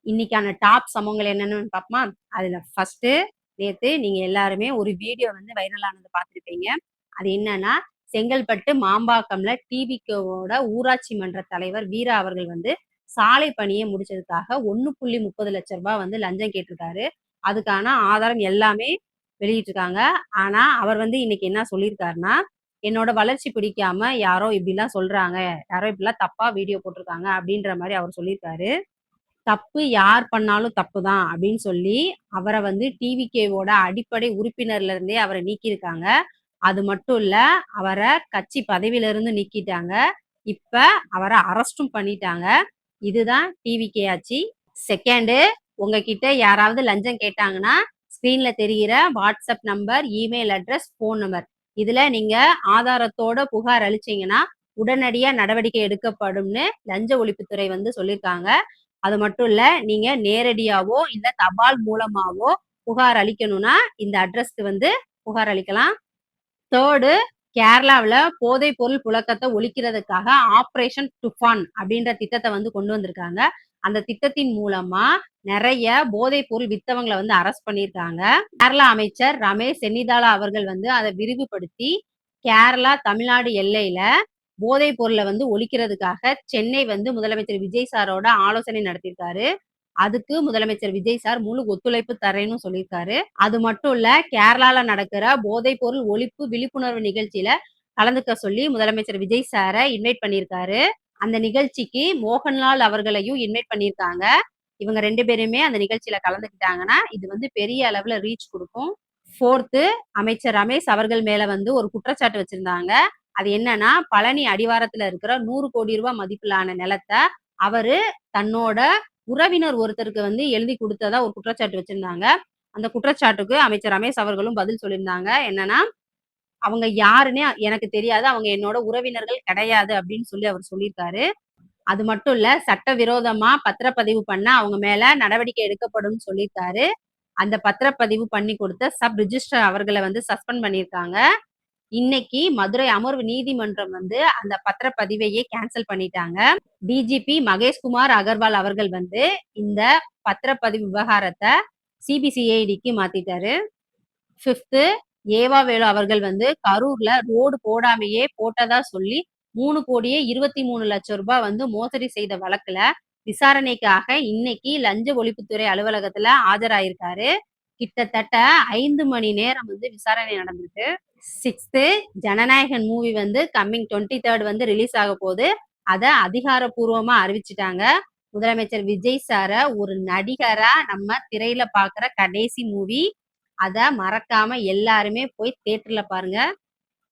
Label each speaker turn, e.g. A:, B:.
A: இன்னைக்கான டாப் சம்பவங்கள் என்னன்னு பார்ப்போமா? அதுல ஃபர்ஸ்ட்டு நேத்து நீங்க எல்லாருமே ஒரு வீடியோ வந்து வைரல் ஆனத பார்த்திருப்பீங்க. அது என்னன்னா, செங்கல்பட்டு மாம்பாக்கம்ல டிவிகேவோட ஊராட்சி மன்ற தலைவர் வீரா அவர்கள் வந்து சாலை பணிய முடிச்சதுக்காக 1,30 லட்சம் ரூபாய் வந்து லஞ்சம் கேட்டிருக்காரு. அதுக்கான ஆதாரம் எல்லாமே வெளியிட்டிருக்காங்க. ஆனா, அவர் வந்து இன்னைக்கு என்ன சொல்லியிருக்காருன்னா, என்னோட வளர்ச்சி பிடிக்காம யாரோ இப்படிலாம் சொல்றாங்க. யாரோ இப்படிலாம் தப்பா வீடியோ போட்டிருக்காங்க அப்படின்ற மாரி அவர் சொல்லியிருக்காரு. தப்பு யார் பண்ணாலும் தப்பு தான் அப்படின்னு சொல்லி, அவர வந்து டிவிகேவோட அடிப்படை உறுப்பினர்ல இருந்தே அவர நீக்கியிருக்காங்க. அது மட்டும் இல்ல, அவர கட்சி பதவியில இருந்து நீக்கிட்டாங்க. இப்ப அவர அரெஸ்டும் பண்ணிட்டாங்க. இதுதான் டிவிகே ஆட்சி. செகண்டு, உங்ககிட்ட யாராவது லஞ்சம் கேட்டாங்கன்னா, ஸ்க்ரீன்ல தெரிகிற WhatsApp number, email address, phone number இதுல நீங்க ஆதாரத்தோட புகார் அளிச்சீங்கன்னா, உடனடியா நடவடிக்கை எடுக்கப்படும்னு லஞ்ச ஒழிப்புத்துறை வந்து சொல்லியிருக்காங்க. அது மட்டும் இல்ல, நீங்க நேரடியாவோ, இல்ல தபால் மூலமாவோ புகார் அளிக்கணும்னா, இந்த அட்ரஸ்க்கு வந்து புகார் அளிக்கலாம். தேர்டு, கேரளாவுல போதைப் பொருள் புழக்கத்தை ஒழிக்கிறதுக்காக ஆப்ரேஷன் துஃபான் அப்படின்ற திட்டத்தை வந்து கொண்டு வந்திருக்காங்க. அந்த திட்டத்தின் மூலமா நிறைய போதைப் பொருள் வித்தவங்களை வந்து அரெஸ்ட் பண்ணியிருக்காங்க. கேரளா அமைச்சர் ரமேஷ் சென்னிதாலா அவர்கள் வந்து அதை விரிவுபடுத்தி கேரளா தமிழ்நாடு எல்லையில போதைப் பொருளை வந்து ஒழிக்கிறதுக்காக சென்னை வந்து முதலமைச்சர் விஜய் சாரோட ஆலோசனை நடத்தியிருக்காரு. அதுக்கு முதலமைச்சர் விஜய் சார் முழு ஒத்துழைப்பு தரேன்னு சொல்லியிருக்காரு. அது மட்டும் இல்ல, கேரளால நடக்கிற போதைப் பொருள் ஒழிப்பு விழிப்புணர்வு நிகழ்ச்சியில கலந்துக்க சொல்லி முதலமைச்சர் விஜய் சார இன்வைட் பண்ணியிருக்காரு. அந்த நிகழ்ச்சிக்கு மோகன்லால் அவர்களையும் இன்வைட் பண்ணியிருக்காங்க. இவங்க 2 பேருமே அந்த நிகழ்ச்சியில கலந்துக்கிட்டாங்கன்னா, இது வந்து பெரிய அளவுல ரீச் குடுக்கும். ஃபோர்த்து, அமைச்சர் ரமேஷ் அவர்கள் மேல வந்து ஒரு குற்றச்சாட்டு வச்சிருந்தாங்க. அது என்னன்னா, பழனி அடிவாரத்துல இருக்கிற 100 கோடி ரூபாய் மதிப்பிலான நிலத்த அவரு தன்னோட உறவினர் ஒருத்தருக்கு வந்து எழுதி கொடுத்ததா ஒரு குற்றச்சாட்டு வச்சிருந்தாங்க. அந்த குற்றச்சாட்டுக்கு அமைச்சர் ரமேஷ் அவர்களும் பதில் சொல்லியிருந்தாங்க. என்னன்னா, அவங்க யாருன்னே எனக்கு தெரியாது. அவங்க என்னோட உறவினர்கள் கிடையாது அப்படின்னு சொல்லி அவர் சொல்லியிருக்காரு. அது மட்டும் இல்ல, சட்டவிரோதமா பத்திரப்பதிவு பண்ண அவங்க மேல நடவடிக்கை எடுக்கப்படும்னு சொல்லியிருக்காரு. அந்த பத்திரப்பதிவு பண்ணி கொடுத்த சப் ரிஜிஸ்டர் அவர்களை வந்து சஸ்பெண்ட் பண்ணியிருக்காங்க. இன்னைக்கு மதுரை அமர்வு நீதிமன்றம் வந்து அந்த பத்திரப்பதிவையே கேன்சல் பண்ணிட்டாங்க. டிஜிபி மகேஷ்குமார் அகர்வால் அவர்கள் வந்து இந்த பத்திரப்பதிவு விவகாரத்தை சிபிசிஐடிக்கு மாத்திட்டாரு. ஃபிஃப்த்து, ஏவா வேலு அவர்கள் வந்து கரூர்ல ரோடு போடாமையே போட்டதா சொல்லி 3,23,00,000 ரூபாய் வந்து மோசடி செய்த வழக்குல விசாரணைக்காக இன்னைக்கு லஞ்ச ஒழிப்புத்துறை அலுவலகத்துல ஆஜராயிருக்காரு. கிட்டத்தட்ட 5 மணி நேரம் வந்து விசாரணை நடந்திருக்கு. சிக்ஸ்த்து, ஜனநாயகன் மூவி வந்து கம்மிங் 23rd வந்து ரிலீஸ் ஆக போகுது. அதை அதிகாரப்பூர்வமா அறிவிச்சிட்டாங்க. முதலமைச்சர் விஜய் சார ஒரு நடிகரா நம்ம திரையில பாக்குற கடைசி மூவி. அத மறக்காம எல்லாருமே போய் தியேட்டர்ல பாருங்க.